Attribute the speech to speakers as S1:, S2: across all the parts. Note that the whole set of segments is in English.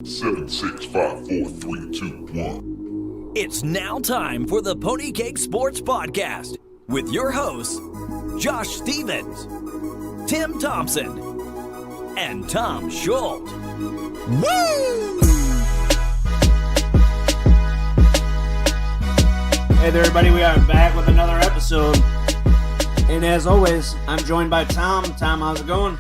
S1: 7, 6, 5, 4, 3, 2, 1.
S2: It's now time for the Pony Cake Sports Podcast with your hosts, Josh Stevens, Tim Thompson, and Tom Schultz. Woo!
S3: Hey there, everybody. We are back with another episode. And as always, I'm joined by Tom. Tom, how's it going?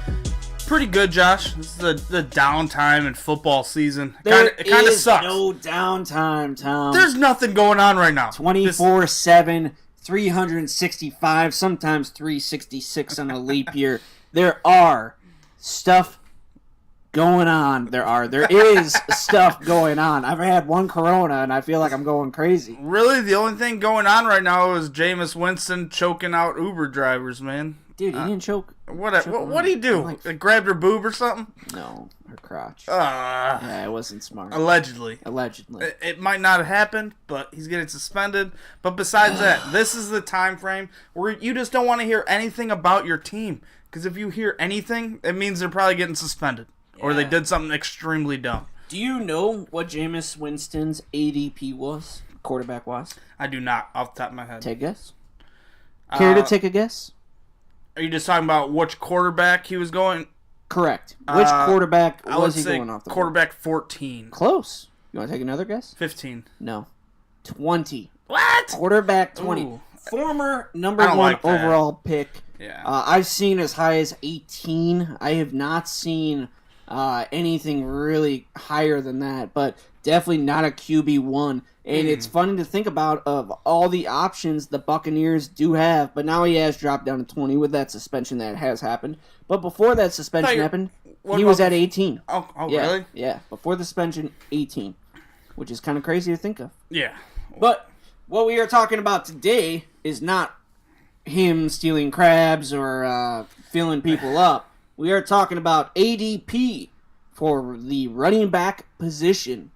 S4: Pretty good, Josh. This is the downtime in football season. It kind of
S3: is
S4: sucks.
S3: No downtime, Tom.
S4: There's nothing going on right now.
S3: 24/7, 365, sometimes 366 on a leap year. There are stuff going on. There is stuff going on. I've had one Corona, and I feel like I'm going crazy.
S4: Really, the only thing going on right now is Jameis Winston choking out Uber drivers, man.
S3: Dude, he didn't choke.
S4: What did he do? Like, grabbed her boob or something?
S3: No, her crotch.
S4: Yeah,
S3: it wasn't smart.
S4: Allegedly. It might not have happened, but he's getting suspended. But besides that, this is the time frame where you just don't want to hear anything about your team. Because if you hear anything, it means they're probably getting suspended. Yeah. Or they did something extremely dumb.
S3: Do you know what Jameis Winston's ADP was? Quarterback was?
S4: I do not, off the top of my head.
S3: Take a guess? Care to take a guess?
S4: Are you just talking about which quarterback he was going?
S3: Correct. Which quarterback was he
S4: going
S3: off the
S4: quarterback 14.
S3: Close. You want to take another guess?
S4: 15.
S3: No. 20.
S4: What?
S3: Quarterback 20.
S4: Ooh.
S3: Former number one overall pick.
S4: Yeah.
S3: I've seen as high as 18. I have not seen anything really higher than that, but definitely not a QB1. And it's funny to think about of all the options the Buccaneers do have, but now he has dropped down to 20 with that suspension that has happened. But before that suspension happened, he was at 18.
S4: Oh,
S3: yeah,
S4: really?
S3: Yeah, before the suspension, 18, which is kind of crazy to think of.
S4: Yeah.
S3: But what we are talking about today is not him stealing crabs or filling people up. We are talking about ADP for the running back position.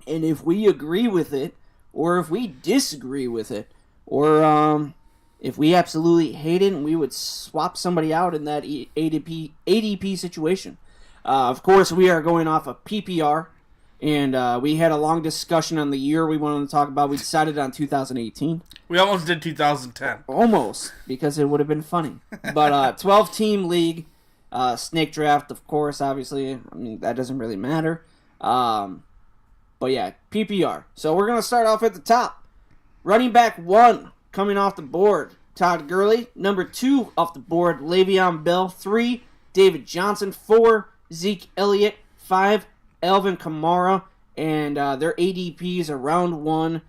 S3: And if we agree with it, or if we disagree with it, or if we absolutely hate it and we would swap somebody out in that ADP situation. Of course, we are going off of PPR, and we had a long discussion on the year we wanted to talk about. We decided on 2018.
S4: We almost did 2010.
S3: Almost, because it would have been funny. But 12-team league, snake draft, of course, obviously. I mean, that doesn't really matter. But yeah, PPR. So we're going to start off at the top. Running back 1 coming off the board, Todd Gurley. Number 2 off the board, Le'Veon Bell. 3, David Johnson. 4, Zeke Elliott. 5, Alvin Kamara. And their ADPs are round 1,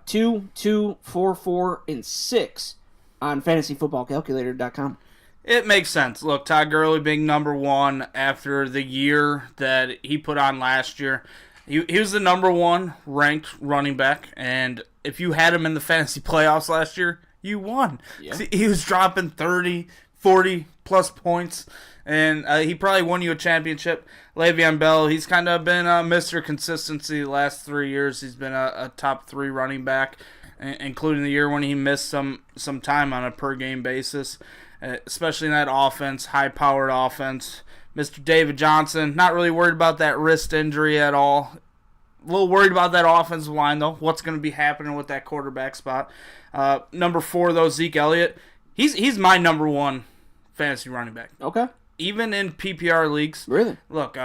S3: 2, 2, 4, 4, and 6 on fantasyfootballcalculator.com.
S4: It makes sense. Look, Todd Gurley being number 1 after the year that he put on last year. He was the number 1 ranked running back, and if you had him in the fantasy playoffs last year, you won.
S3: Yeah.
S4: He was dropping 30, 40-plus points, and he probably won you a championship. Le'Veon Bell, he's kind of been Mr. Consistency the last 3 years. He's been a top 3 running back, including the year when he missed some time on a per-game basis, especially in that offense, high-powered offense. Mr. David Johnson, not really worried about that wrist injury at all. A little worried about that offensive line, though. What's going to be happening with that quarterback spot? Number 4, though, Zeke Elliott. He's my number 1 fantasy running back.
S3: Okay.
S4: Even in PPR leagues.
S3: Really?
S4: Look,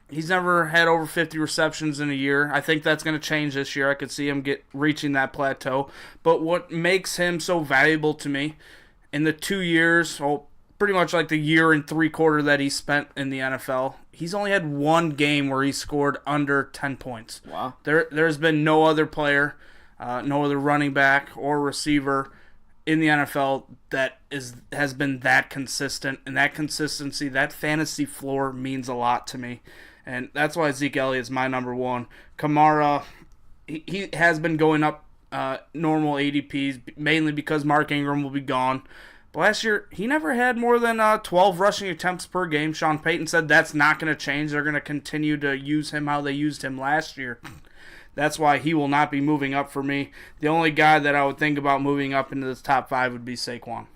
S4: he's never had over 50 receptions in a year. I think that's going to change this year. I could see him reaching that plateau. But what makes him so valuable to me in the 2 years, pretty much like the year and 3/4 that he spent in the NFL, he's only had 1 game where he scored under 10 points.
S3: Wow.
S4: There's been no other player, no other running back or receiver in the NFL that has been that consistent. And that consistency, that fantasy floor means a lot to me. And that's why Zeke Elliott is my number 1. Kamara, he has been going up normal ADPs, mainly because Mark Ingram will be gone. Last year, he never had more than 12 rushing attempts per game. Sean Payton said that's not going to change. They're going to continue to use him how they used him last year. That's why he will not be moving up for me. The only guy that I would think about moving up into the top 5 would be Saquon.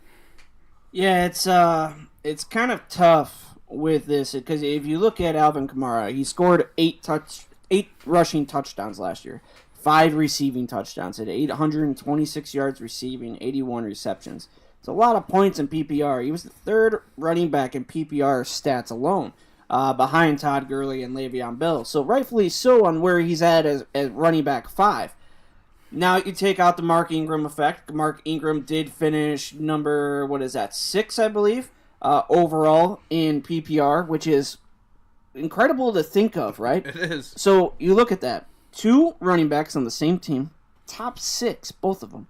S3: Yeah, it's kind of tough with this because if you look at Alvin Kamara, he scored 8 rushing touchdowns last year, 5 receiving touchdowns, at 826 yards receiving, 81 receptions. It's a lot of points in PPR. He was the 3rd running back in PPR stats alone, behind Todd Gurley and Le'Veon Bell. So rightfully so on where he's at as running back 5. Now you take out the Mark Ingram effect. Mark Ingram did finish number, 6, I believe, overall in PPR, which is incredible to think of, right?
S4: It is.
S3: So you look at that. 2 running backs on the same team, top 6, both of them.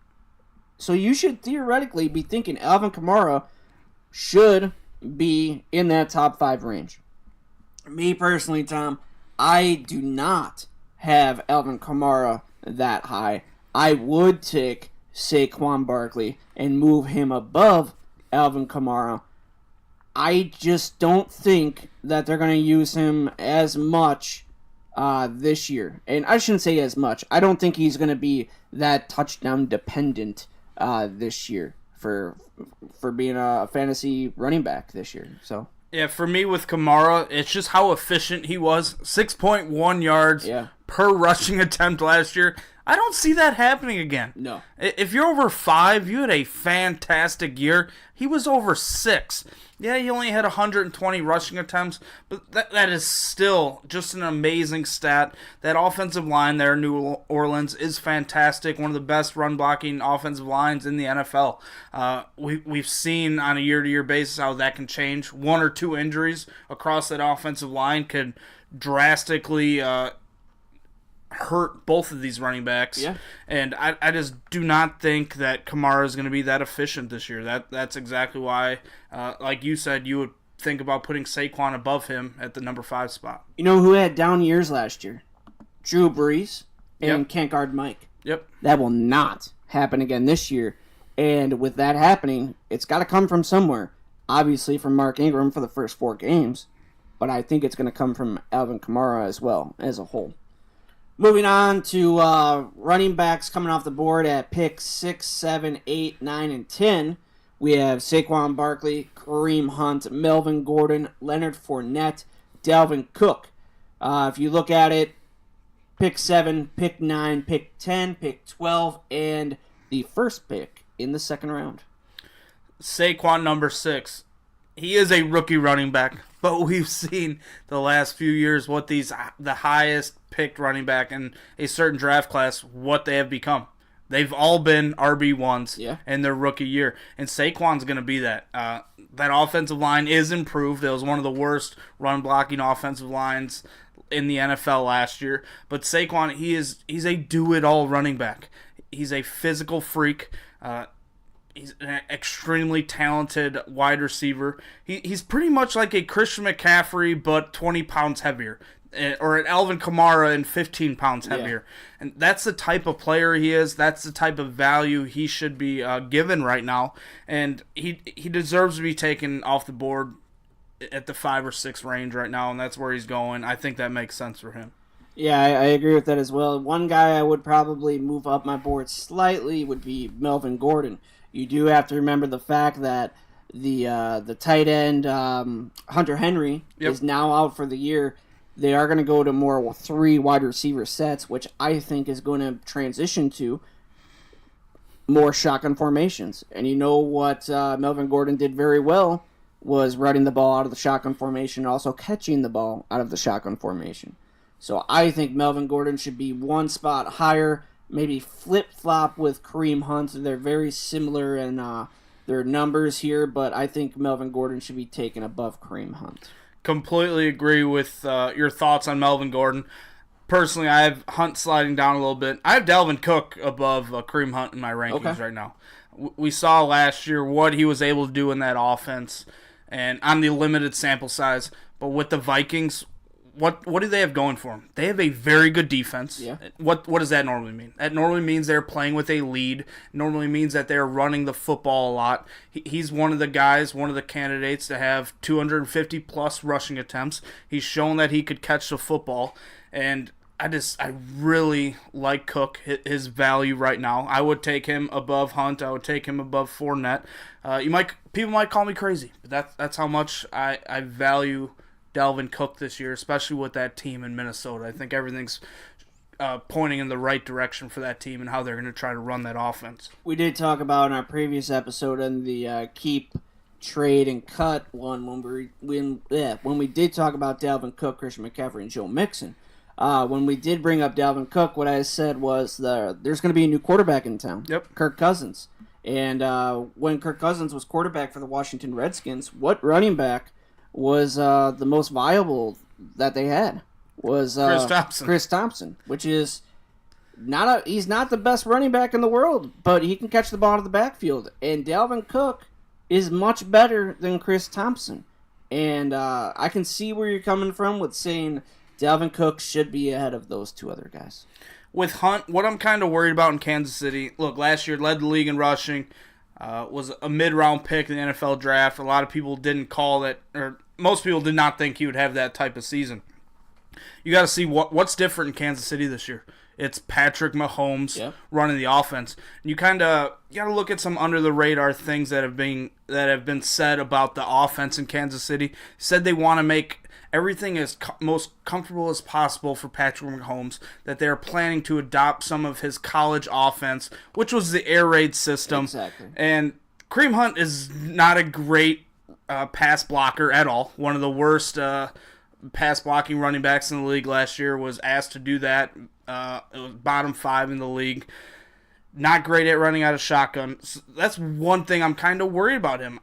S3: So you should theoretically be thinking Alvin Kamara should be in that top 5 range. Me personally, Tom, I do not have Alvin Kamara that high. I would take Saquon Barkley and move him above Alvin Kamara. I just don't think that they're going to use him as much this year. And I shouldn't say as much. I don't think he's going to be that touchdown dependent this year for being a fantasy running back this year. So
S4: yeah, for me with Kamara, it's just how efficient he was. 6.1 yards per rushing attempt last year. I don't see that happening again.
S3: No.
S4: If you're over 5, you had a fantastic year. He was over 6. Yeah, he only had 120 rushing attempts, but that is still just an amazing stat. That offensive line there in New Orleans is fantastic. One of the best run-blocking offensive lines in the NFL. We've seen on a year-to-year basis how that can change. 1 or 2 injuries across that offensive line could drastically hurt both of these running backs.
S3: Yeah.
S4: And I just do not think that Kamara is going to be that efficient this year. That's exactly why, like you said, you would think about putting Saquon above him at the number 5 spot.
S3: You know who had down years last year? Drew Brees and can't guard Mike.
S4: Yep.
S3: That will not happen again this year. And with that happening, it's got to come from somewhere. Obviously from Mark Ingram for the first 4 games. But I think it's going to come from Alvin Kamara as well, as a whole. Moving on to running backs coming off the board at picks 6, 7, 8, 9, and 10. We have Saquon Barkley, Kareem Hunt, Melvin Gordon, Leonard Fournette, Dalvin Cook. If you look at it, pick 7, pick 9, pick 10, pick 12, and the first pick in the second round.
S4: Saquon number 6. He is a rookie running back, but we've seen the last few years what the highest picked running back in a certain draft class, what they have become. They've all been RB1s in their rookie year, and Saquon's going to be that. That offensive line is improved. It was one of the worst run-blocking offensive lines in the NFL last year, but Saquon, he's a do-it-all running back. He's a physical freak. He's an extremely talented wide receiver. He's pretty much like a Christian McCaffrey, but 20 pounds heavier. Or an Alvin Kamara and 15 pounds heavier. Yeah. And that's the type of player he is. That's the type of value he should be given right now. And he deserves to be taken off the board at the 5 or 6 range right now, and that's where he's going. I think that makes sense for him.
S3: Yeah, I agree with that as well. One guy I would probably move up my board slightly would be Melvin Gordon. You do have to remember the fact that the tight end Hunter Henry is now out for the year. They are going to go to more 3 wide receiver sets, which I think is going to transition to more shotgun formations. And you know what Melvin Gordon did very well was running the ball out of the shotgun formation, also catching the ball out of the shotgun formation. So I think Melvin Gordon should be 1 spot higher, maybe flip-flop with Kareem Hunt. They're very similar in their numbers here, but I think Melvin Gordon should be taken above Kareem Hunt.
S4: Completely agree with your thoughts on Melvin Gordon. Personally, I have Hunt sliding down a little bit. I have Dalvin Cook above Kareem Hunt in my rankings right now. We saw last year what he was able to do in that offense and on the limited sample size. But with the Vikings, what do they have going for them? They have a very good defense.
S3: Yeah.
S4: What does that normally mean? That normally means they're playing with a lead. Normally means that they're running the football a lot. He's one of the guys, one of the candidates to have 250-plus rushing attempts. He's shown that he could catch the football. And I really like Cook, his value right now. I would take him above Hunt. I would take him above Fournette. People might call me crazy, but that's how much I value Dalvin Cook this year, especially with that team in Minnesota. I think everything's pointing in the right direction for that team and how they're going to try to run that offense.
S3: We did talk about in our previous episode in the keep, trade, and cut one when we did talk about Dalvin Cook, Christian McCaffrey, and Joe Mixon. When we did bring up Dalvin Cook, what I said was there's going to be a new quarterback in town.
S4: Yep.
S3: Kirk Cousins. And when Kirk Cousins was quarterback for the Washington Redskins, what running back was the most viable that they had? Was Chris Thompson, which is he's not the best running back in the world, but he can catch the ball out of the backfield. And Dalvin Cook is much better than Chris Thompson. And I can see where you're coming from with saying Dalvin Cook should be ahead of those two other guys.
S4: With Hunt, what I'm kind of worried about in Kansas City, look, last year led the league in rushing, was a mid-round pick in the NFL draft. A lot of people didn't call it, or most people did not think he would have that type of season. You got to see what's different in Kansas City this year. It's Patrick Mahomes running the offense. And you got to look at some under the radar things that have been said about the offense in Kansas City. Said they want to make everything as most comfortable as possible for Patrick Mahomes, that they're planning to adopt some of his college offense, which was the air raid system.
S3: Exactly.
S4: And Kareem Hunt is not a great pass blocker at all. One of the worst pass blocking running backs in the league last year, was asked to do that. It was bottom 5 in the league. Not great at running out of shotgun. So that's one thing I'm kind of worried about him.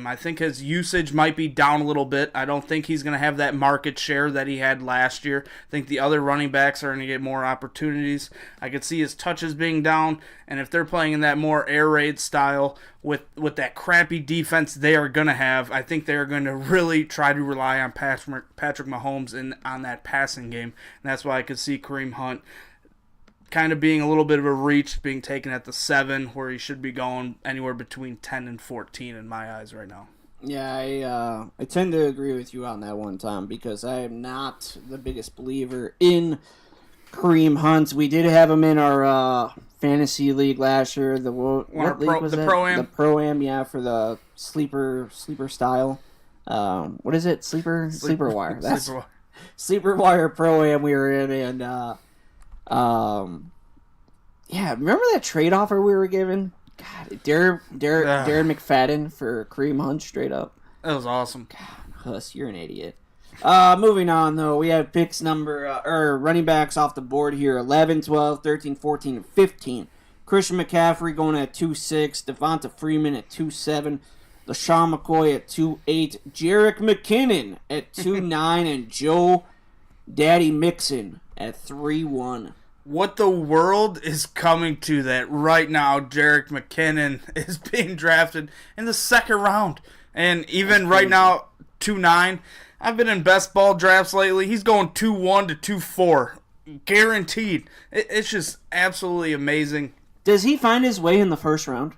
S4: I think his usage might be down a little bit. I don't think he's going to have that market share that he had last year. I think the other running backs are going to get more opportunities. I could see his touches being down, and if they're playing in that more air raid style with that crappy defense they are going to have, I think they're going to really try to rely on Patrick Mahomes on that passing game, and that's why I could see Kareem Hunt kind of being a little bit of a reach, being taken at the 7, where he should be going anywhere between 10 and 14 in my eyes right now.
S3: Yeah, I tend to agree with you on that one, Tom, because I am not the biggest believer in Kareem Hunt. We did have him in our fantasy league last year. What league was that? The Pro-Am. The Pro-Am, yeah, for the sleeper style. What is it? Sleeper Wire. That's Sleeper Wire Pro-Am we were in, and yeah, remember that trade offer we were given? God, Darren McFadden for Kareem Hunt straight up.
S4: That was awesome.
S3: God, Huss, you're an idiot. Moving on, though, we have picks running backs off the board here, 11, 12, 13, 14, and 15. Christian McCaffrey going at 2.6, Devonta Freeman at 2.7, LaShawn McCoy at 2.8, Jerick McKinnon at 2.9, and Joe Daddy Mixon at 3-1.
S4: What the world is coming to that right now? Jerick McKinnon is being drafted in the 2nd round. And even right now, 2-9. I've been in best ball drafts lately. He's going 2-1 to 2-4. Guaranteed. It's just absolutely amazing.
S3: Does he find his way in the 1st round?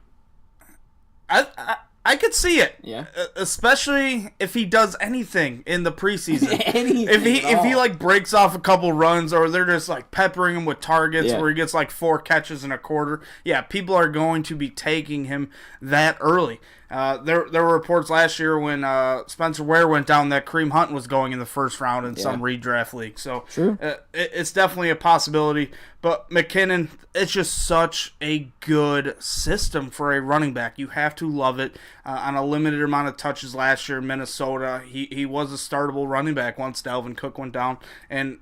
S4: I could see it.
S3: Yeah.
S4: Especially if he does anything in the preseason.
S3: If
S4: he like breaks off a couple runs, or they're just like peppering him with targets where he gets like 4 catches in a quarter. Yeah, people are going to be taking him that early. There were reports last year when Spencer Ware went down that Kareem Hunt was going in the 1st round in some redraft league. So it's definitely a possibility. But McKinnon, it's just such a good system for a running back. You have to love it. On a limited amount of touches last year in Minnesota, he was a startable running back once Dalvin Cook went down. And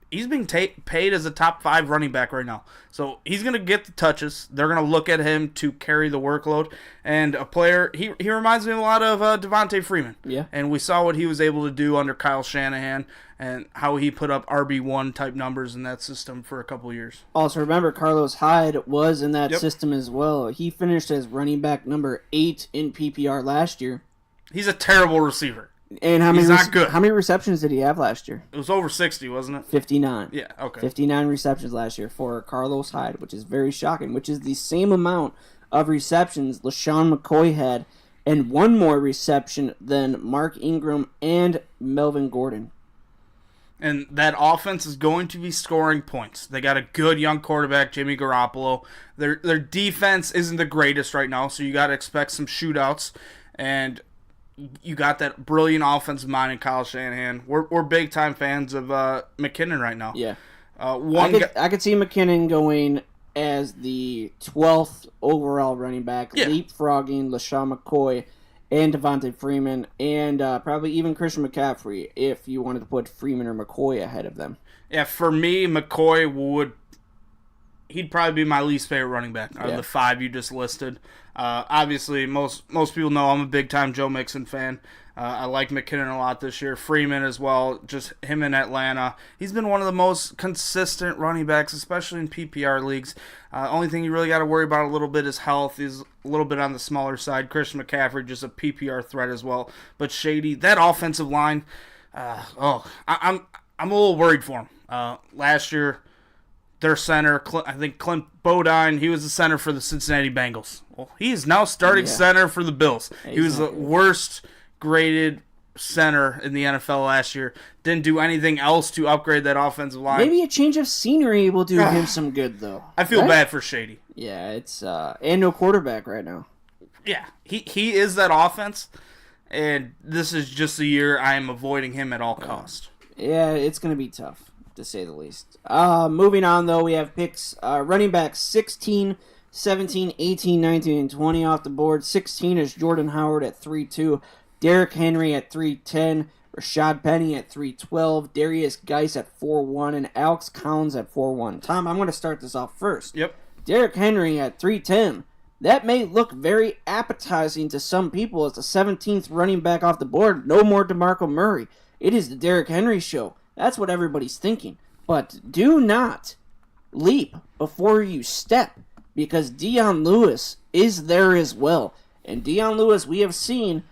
S4: he's being paid as a top 5 running back right now. So he's going to get the touches. They're going to look at him to carry the workload. And a player, he reminds me a lot of Devonta Freeman.
S3: Yeah.
S4: And we saw what he was able to do under Kyle Shanahan and how he put up RB1 type numbers in that system for a couple years.
S3: Also, remember, Carlos Hyde was in that system as well. He finished as running back number 8 in PPR last year.
S4: He's a terrible receiver.
S3: And
S4: he's not good.
S3: How many receptions did he have last year?
S4: It was over 60, wasn't it?
S3: 59.
S4: Yeah, okay.
S3: 59 receptions last year for Carlos Hyde, which is very shocking, which is the same amount of receptions LaShawn McCoy had, and 1 more reception than Mark Ingram and Melvin Gordon.
S4: And that offense is going to be scoring points. They got a good young quarterback, Jimmy Garoppolo. Their defense isn't the greatest right now, so you got to expect some shootouts. And you got that brilliant offensive mind in Kyle Shanahan. We're big time fans of McKinnon right now.
S3: Yeah, I could see McKinnon going as the 12th overall running back, leapfrogging LaShawn McCoy and Devontae Freeman, and probably even Christian McCaffrey if you wanted to put Freeman or McCoy ahead of them.
S4: Yeah, for me, McCoy he'd probably be my least favorite running back out of the 5 you just listed. Obviously, most people know I'm a big-time Joe Mixon fan. I like McKinnon a lot this year. Freeman as well, just him in Atlanta. He's been one of the most consistent running backs, especially in PPR leagues. Only thing you really got to worry about a little bit is health. He's a little bit on the smaller side. Christian McCaffrey, just a PPR threat as well. But Shady, that offensive line, I'm a little worried for him. Last year, their center, I think Clint Bodine, he was the center for the Cincinnati Bengals. Well, he is now starting center for the Bills. He was the worst graded center in the NFL last year. Didn't do anything else to upgrade that offensive line.
S3: Maybe a change of scenery will do him some good, though.
S4: I feel bad for Shady.
S3: Yeah, it's and no quarterback right now.
S4: Yeah, he is that offense, and this is just a year I am avoiding him at all costs.
S3: Yeah, it's going to be tough, to say the least. Moving on, though, we have picks. Running back 16, 17, 18, 19, and 20 off the board. 16 is Jordan Howard at 3-2. Derrick Henry at 3-10. Rashad Penny at 3-12. Darius Geis at 4-1. And Alex Collins at 4-1. Tom, I'm going to start this off first.
S4: Yep.
S3: Derrick Henry at 3-10. That may look very appetizing to some people as the 17th running back off the board. No more DeMarco Murray. It is the Derrick Henry show. That's what everybody's thinking. But do not leap before you step, because Dion Lewis is there as well. And Dion Lewis, we have seen,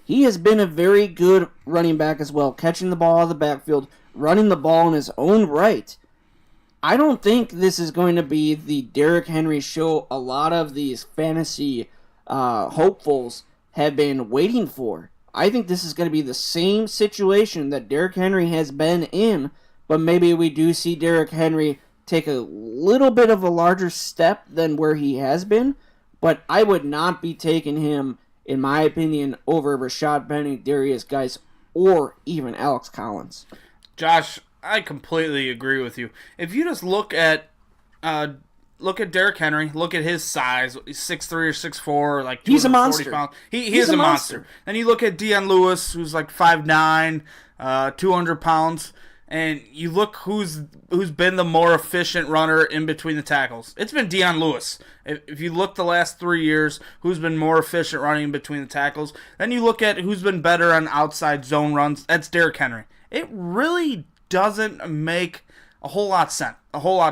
S3: he has been a very good running back as well, catching the ball out of the backfield, running the ball in his own right. I don't think this is going to be the Derrick Henry show a lot of these fantasy hopefuls have been waiting for. I think this is going to be the same situation that Derrick Henry has been in, but maybe we do see Derrick Henry take a little bit of a larger step than where he has been, but I would not be taking him, in my opinion, over Rashad Penny, Darius Geis, or even Alex Collins.
S4: Josh, I completely agree with you. If you just look at Derrick Henry, look at his size, he's 6'3" or 6'4", like 240
S3: he's a monster.
S4: pounds. He is a monster. Then you look at Dion Lewis, who's like 5'9", 200 pounds, and you look who's been the more efficient runner in between the tackles. It's been Dion Lewis. If you look the last 3 years, who's been more efficient running in between the tackles, then you look at who's been better on outside zone runs, that's Derrick Henry. It really doesn't make a whole lot of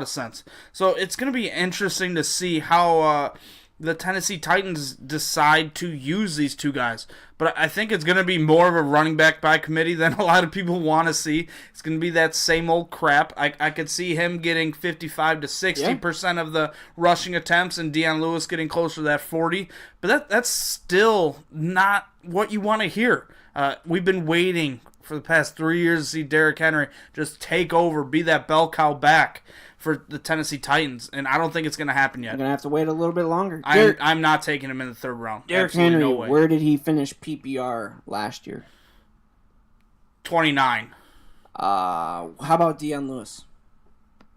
S4: sense. So it's going to be interesting to see how the Tennessee Titans decide to use these two guys. But I think it's going to be more of a running back by committee than a lot of people want to see. It's going to be that same old crap. I could see him getting 55 to 60% of the rushing attempts and Dion Lewis getting closer to that 40. But that's still not what you want to hear. We've been waiting for the past 3 years to see Derrick Henry just take over, be that bell cow back for the Tennessee Titans, and I don't think it's going to happen yet.
S3: You're going to have to wait a little bit longer.
S4: I'm not taking him in the third round.
S3: Derrick Henry, no way. Where did he finish PPR last year?
S4: 29.
S3: How about Dion Lewis?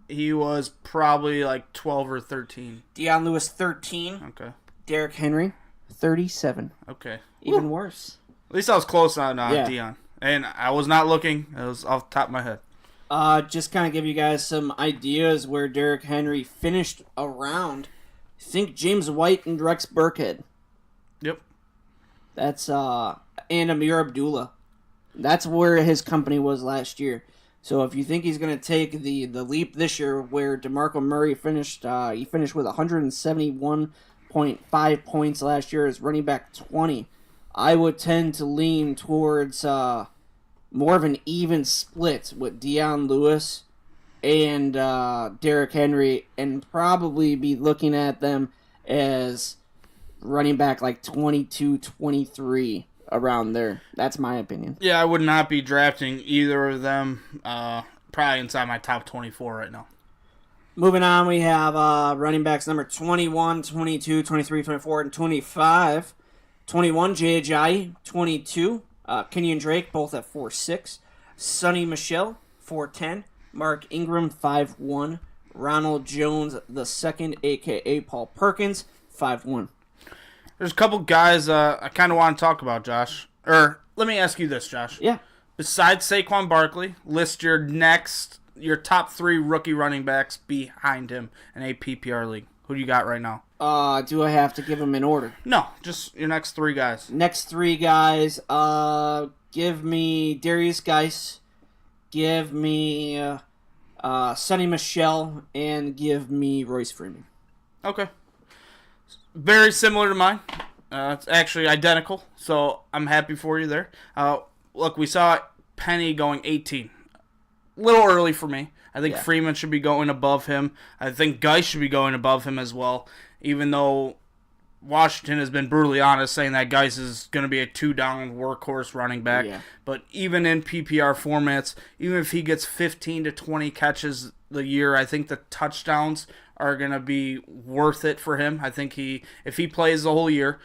S4: He was probably like 12 or 13.
S3: Dion Lewis, 13.
S4: Okay.
S3: Derrick Henry, 37.
S4: Okay.
S3: Even worse.
S4: At least I was close on Dion. And I was not looking. It was off the top of my head.
S3: Just kind of give you guys some ideas where Derrick Henry finished around. Think James White and Rex Burkhead.
S4: Yep.
S3: That's and Amir Abdullah. That's where his company was last year. So if you think he's going to take the leap this year, where DeMarco Murray finished, he finished with 171.5 points last year as running back 20. I would tend to lean towards more of an even split with Dion Lewis and Derrick Henry, and probably be looking at them as running back like 22, 23 around there. That's my opinion.
S4: Yeah, I would not be drafting either of them. Probably inside my top 24 right now.
S3: Moving on, we have running backs number 21, 22, 23, 24, and 25. 21, Jay Ajayi. 22, Kenyon Drake, both at 4'6". Sonny Michel, 4'10". Mark Ingram, 5'1". Ronald Jones II, a.k.a. Paul Perkins, 5'1".
S4: There's a couple guys I kind of want to talk about, Josh. Or let me ask you this, Josh.
S3: Yeah.
S4: Besides Saquon Barkley, list your top 3 rookie running backs behind him in a PPR league. Who do you got right now?
S3: Do I have to give them in order?
S4: No, just your next 3 guys.
S3: Next 3 guys, give me Darius Geis, give me Sonny Michel, and give me Royce Freeman.
S4: Okay. Very similar to mine. It's actually identical, so I'm happy for you there. Look, we saw Penny going 18. A little early for me. I think Freeman should be going above him. I think Geis should be going above him as well, even though Washington has been brutally honest saying that Geis is going to be a 2-down workhorse running back. Yeah. But even in PPR formats, even if he gets 15 to 20 catches the year, I think the touchdowns are going to be worth it for him. I think if he plays the whole year,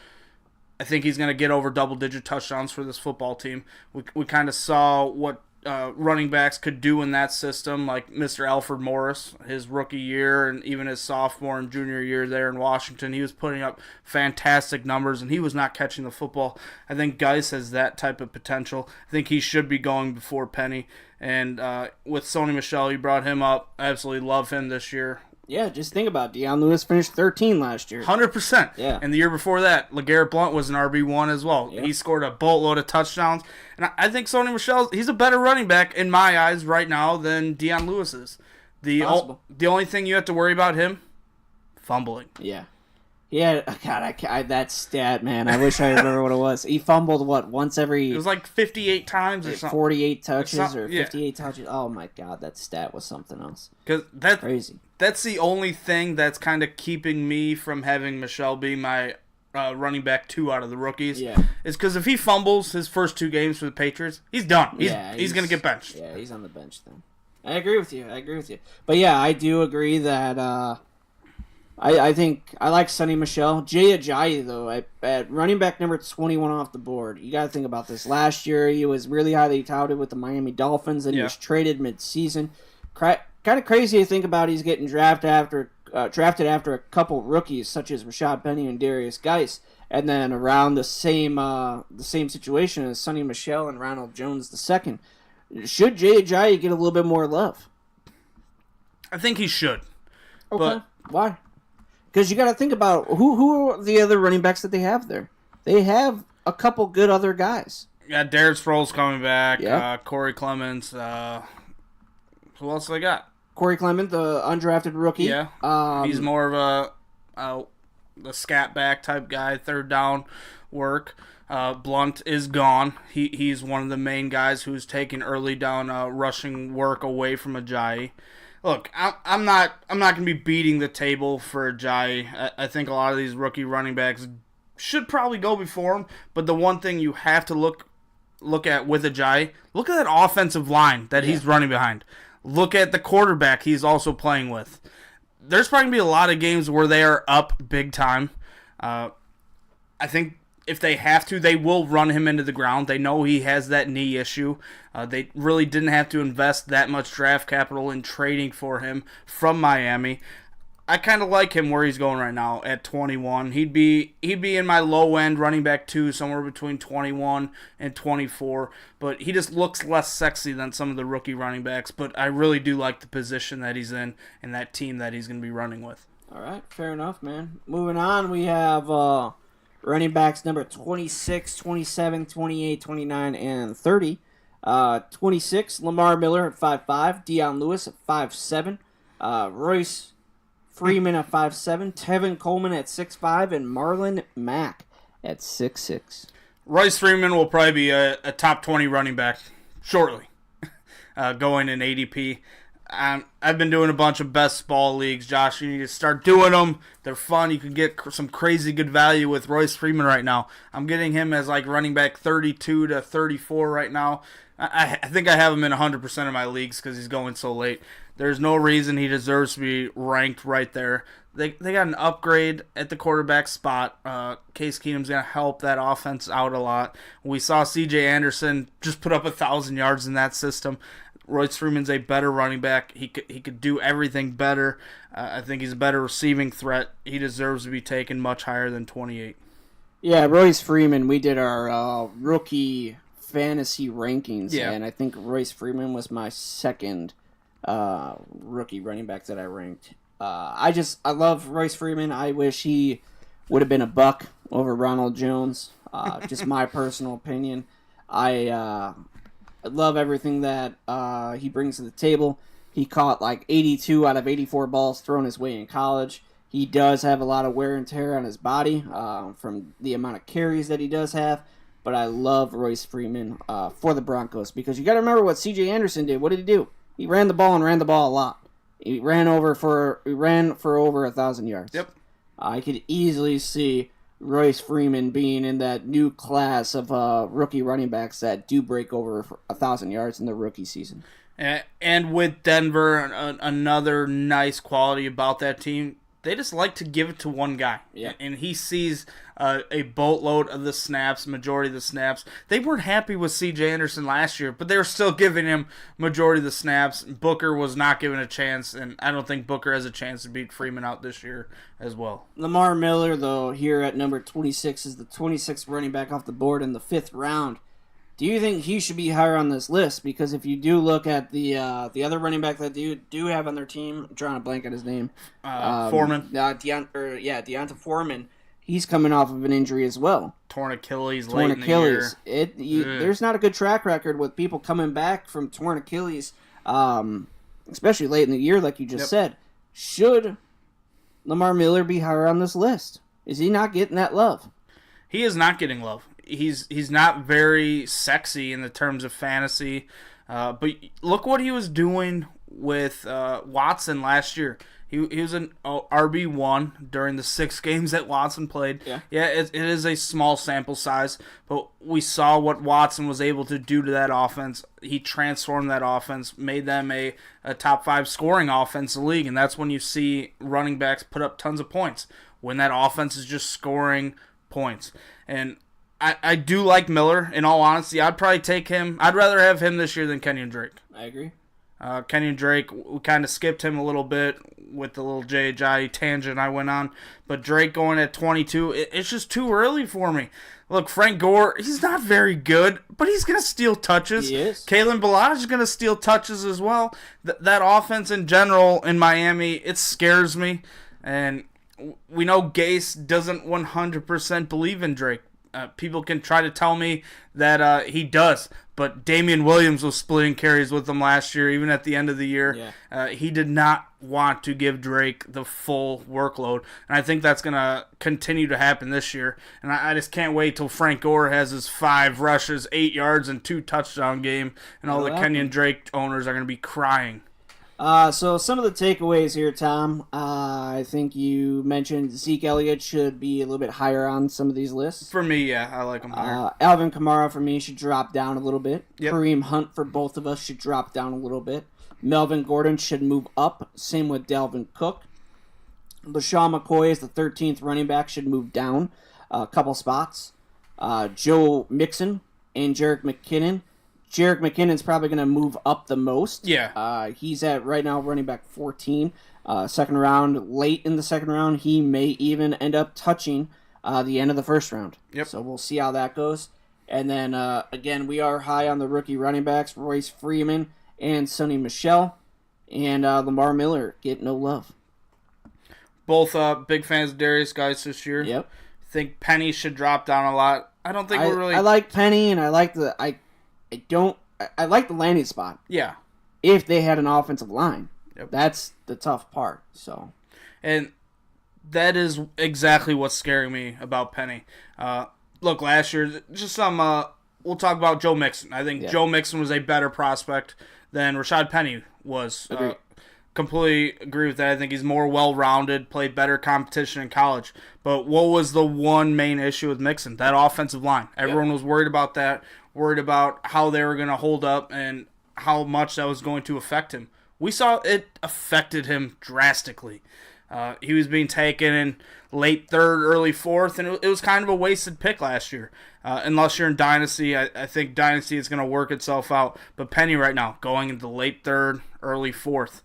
S4: I think he's going to get over double-digit touchdowns for this football team. We kind of saw what running backs could do in that system, like Mr. Alfred Morris, his rookie year, and even his sophomore and junior year there in Washington. He was putting up fantastic numbers, and he was not catching the football. I think Geis has that type of potential. I think he should be going before Penny. And with Sonny Michel, you brought him up. I absolutely love him this year.
S3: Yeah, just think about it. Deion Lewis finished 13 last year.
S4: 100%.
S3: Yeah.
S4: And the year before that, LeGarrette Blount was an RB1 as well. Yeah. He scored a boatload of touchdowns. And I think Sonny Michel, he's a better running back in my eyes right now than Deion Lewis is. The only thing you have to worry about him, fumbling.
S3: Yeah. Yeah, God, that stat, man. I wish I remember what it was. He fumbled, once every...
S4: It was like 58 times or something.
S3: 48 touches or 58 touches. Oh, my God, that stat was something else.
S4: Because that's
S3: crazy.
S4: That's the only thing that's kind of keeping me from having Michel be my running back 2 out of the rookies.
S3: Yeah.
S4: Is because if he fumbles his first 2 games for the Patriots, he's done. He's going to get benched.
S3: Yeah, he's on the bench then. I agree with you. But, yeah, I do agree that... I think I like Sonny Michel. Jay Ajayi, though, at running back number 21 off the board. You got to think about this. Last year, he was really highly touted with the Miami Dolphins, and he was traded mid-season. Kind of crazy to think about. He's getting drafted after a couple rookies, such as Rashad Penny and Darius Geis, and then around the same situation as Sonny Michel and Ronald Jones II. Should Jay Ajayi get a little bit more love?
S4: I think he should.
S3: Okay.
S4: But
S3: why? Because you got to think about who are the other running backs that they have there. They have a couple good other guys.
S4: Yeah, Darren Sproles coming back.
S3: Yeah.
S4: Corey Clements. Who else they got?
S3: Corey Clement, the undrafted rookie.
S4: Yeah. He's more of the scat back type guy, 3rd down work. Blunt is gone. He's one of the main guys who's taking early down rushing work away from Ajayi. Look, I'm not going to be beating the table for Ajayi. I think a lot of these rookie running backs should probably go before him. But the one thing you have to look at with Ajayi, look at that offensive line that he's running behind. Look at the quarterback he's also playing with. There's probably going to be a lot of games where they are up big time. I think if they have to, they will run him into the ground. They know he has that knee issue. They really didn't have to invest that much draft capital in trading for him from Miami. I kind of like him where he's going right now at 21. He'd be in my low end running back 2, somewhere between 21 and 24. But he just looks less sexy than some of the rookie running backs. But I really do like the position that he's in and that team that he's going to be running with.
S3: All right, fair enough, man. Moving on, we have running backs number 26, 27, 28, 29, and 30. 26, Lamar Miller at 5'5", Deion Lewis at 5'7", Royce Freeman at 5'7", Tevin Coleman at 6'5", and Marlon Mack at 6'6".
S4: Royce Freeman will probably be a top 20 running back shortly, going in ADP. I've been doing a bunch of best ball leagues, Josh. You need to start doing them. They're fun. You can get some crazy good value with Royce Freeman right now. I'm getting him as like running back 32 to 34 right now. I think I have him in 100% of my leagues because he's going so late. There's no reason he deserves to be ranked right there. They got an upgrade at the quarterback spot. Case Keenum's going to help that offense out a lot. We saw C.J. Anderson just put up 1,000 yards in that system. Royce Freeman's a better running back. He could do everything better. I think he's a better receiving threat. He deserves to be taken much higher than 28.
S3: Yeah, Royce Freeman, we did our rookie fantasy rankings, and I think Royce Freeman was my second rookie running back that I ranked. I love Royce Freeman. I wish he would have been a buck over Ronald Jones. Just my personal opinion. I love everything that he brings to the table. He caught like 82 out of 84 balls thrown his way in college. He does have a lot of wear and tear on his body from the amount of carries that he does have. But I love Royce Freeman for the Broncos because you got to remember what C.J. Anderson did. What did he do? He ran the ball and ran the ball a lot. He ran for over 1,000 yards.
S4: Yep.
S3: I could easily see Royce Freeman being in that new class of rookie running backs that do break over 1,000 yards in the rookie season.
S4: And with Denver, another nice quality about that team, they just like to give it to one guy.
S3: Yeah.
S4: And he sees a boatload of the snaps, majority of the snaps. They weren't happy with C.J. Anderson last year, but they were still giving him majority of the snaps. Booker was not given a chance, and I don't think Booker has a chance to beat Freeman out this year as well.
S3: Lamar Miller, though, here at number 26 is the 26th running back off the board in the 5th round. Do you think he should be higher on this list? Because if you do look at the other running back that do have on their team, I'm drawing a blank on his name.
S4: Foreman.
S3: Deonta Foreman. He's coming off of an injury as well.
S4: Torn Achilles late in the year.
S3: There's not a good track record with people coming back from torn Achilles, especially late in the year, like you just said. Should Lamar Miller be higher on this list? Is he not getting that love?
S4: He is not getting love. He's not very sexy in the terms of fantasy, but look what he was doing with Watson last year. He was an RB1 during the 6 games that Watson played. Yeah, it is a small sample size, but we saw what Watson was able to do to that offense. He transformed that offense, made them a top 5 scoring offense in the league, and that's when you see running backs put up tons of points, when that offense is just scoring points. And I do like Miller, in all honesty. I'd probably take him. I'd rather have him this year than Kenyon Drake.
S3: I agree.
S4: Kenyon Drake, we kind of skipped him a little bit with the little J.J. tangent I went on. But Drake going at 22, it's just too early for me. Look, Frank Gore, he's not very good, but he's going to steal touches.
S3: He is.
S4: Kalen Ballage is going to steal touches as well. That offense in general in Miami, it scares me. And we know Gase doesn't 100% believe in Drake. People can try to tell me that he does, but Damian Williams was splitting carries with him last year, even at the end of the year.
S3: Yeah.
S4: He did not want to give Drake the full workload, and I think that's going to continue to happen this year. And I just can't wait till Frank Gore has his 5 rushes, 8 yards, and 2 touchdown game, and all the Kenyon Drake owners are going to be crying.
S3: So some of the takeaways here, Tom. I think you mentioned Zeke Elliott should be a little bit higher on some of these lists.
S4: For me, yeah, I like him higher.
S3: Alvin Kamara for me should drop down a little bit.
S4: Yep.
S3: Kareem Hunt for both of us should drop down a little bit. Melvin Gordon should move up. Same with Dalvin Cook. LaShawn McCoy is the 13th running back, should move down a couple spots. Joe Mixon and Jerick McKinnon. Jerick McKinnon's probably going to move up the most.
S4: Yeah.
S3: He's at, right now, running back 14. Second round, late in the second round, he may even end up touching the end of the first round.
S4: Yep.
S3: So we'll see how that goes. And then, again, we are high on the rookie running backs, Royce Freeman and Sonny Michel. And Lamar Miller get no love.
S4: Both big fans of Darius Geis this year.
S3: Yep.
S4: Think Penny should drop down a lot. I don't think we're really...
S3: I like Penny, and I like the... I like the landing spot.
S4: Yeah.
S3: If they had an offensive line.
S4: Yep.
S3: That's the tough part. So,
S4: and that is exactly what's scaring me about Penny. Look, last year, just some... we'll talk about Joe Mixon. I think Joe Mixon was a better prospect than Rashad Penny was. Completely agree with that. I think he's more well-rounded, played better competition in college. But what was the one main issue with Mixon? That offensive line. Everyone was worried about that, worried about how they were going to hold up and how much that was going to affect him. We saw it affected him drastically. He was being taken in late third, early fourth, and it was kind of a wasted pick last year. Unless you're in Dynasty, I think Dynasty is going to work itself out. But Penny right now, going into late third, early fourth,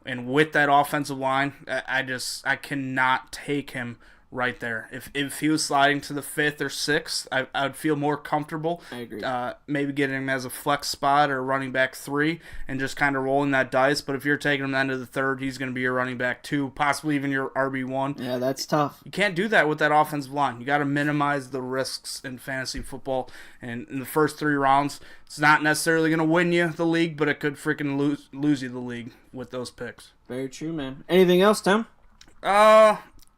S4: and with that offensive line, I cannot take him right there. If he was sliding to the 5th or 6th, I would feel more comfortable.
S3: I agree.
S4: Maybe getting him as a flex spot or running back 3 and just kind of rolling that dice. But if you're taking him into the 3rd, he's going to be your running back 2, possibly even your RB1.
S3: Yeah, that's tough.
S4: You can't do that with that offensive line. You got to minimize the risks in fantasy football. And in the first 3 rounds, it's not necessarily going to win you the league, but it could freaking lose you the league with those picks.
S3: Very true, man. Anything else, Tim?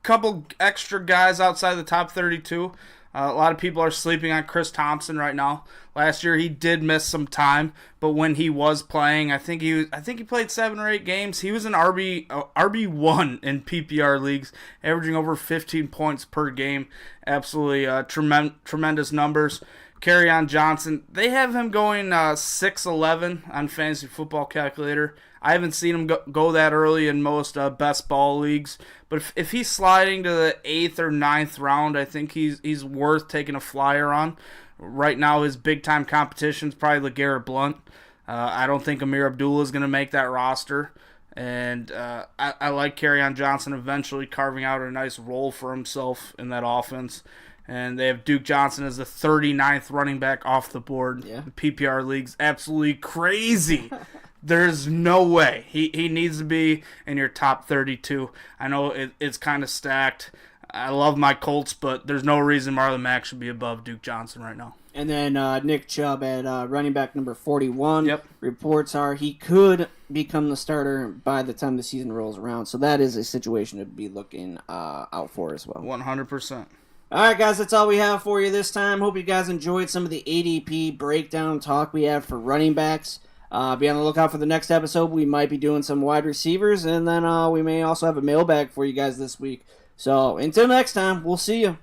S4: Couple extra guys outside the top 32. A lot of people are sleeping on Chris Thompson right now. Last year he did miss some time, but when he was playing, I think he played 7 or 8 games. He was an RB1 in PPR leagues, averaging over 15 points per game. Absolutely tremendous numbers. Kerryon Johnson, they have him going 6'11" on Fantasy Football Calculator. I haven't seen him go that early in most best ball leagues, but if he's sliding to the 8th or 9th round, I think he's worth taking a flyer on. Right now, his big-time competition is probably LeGarrette Blount. I don't think Amir Abdullah is going to make that roster, and I like Kerryon Johnson eventually carving out a nice role for himself in that offense. And they have Duke Johnson as the 39th running back off the board.
S3: Yeah.
S4: PPR leagues, absolutely crazy. There's no way. He needs to be in your top 32. I know it's kind of stacked. I love my Colts, but there's no reason Marlon Mack should be above Duke Johnson right now.
S3: And then Nick Chubb at running back number 41.
S4: Yep.
S3: Reports are he could become the starter by the time the season rolls around. So that is a situation to be looking out for as well.
S4: 100%.
S3: All right, guys, that's all we have for you this time. Hope you guys enjoyed some of the ADP breakdown talk we had for running backs. Be on the lookout for the next episode. We might be doing some wide receivers, and then we may also have a mailbag for you guys this week. So until next time, we'll see you.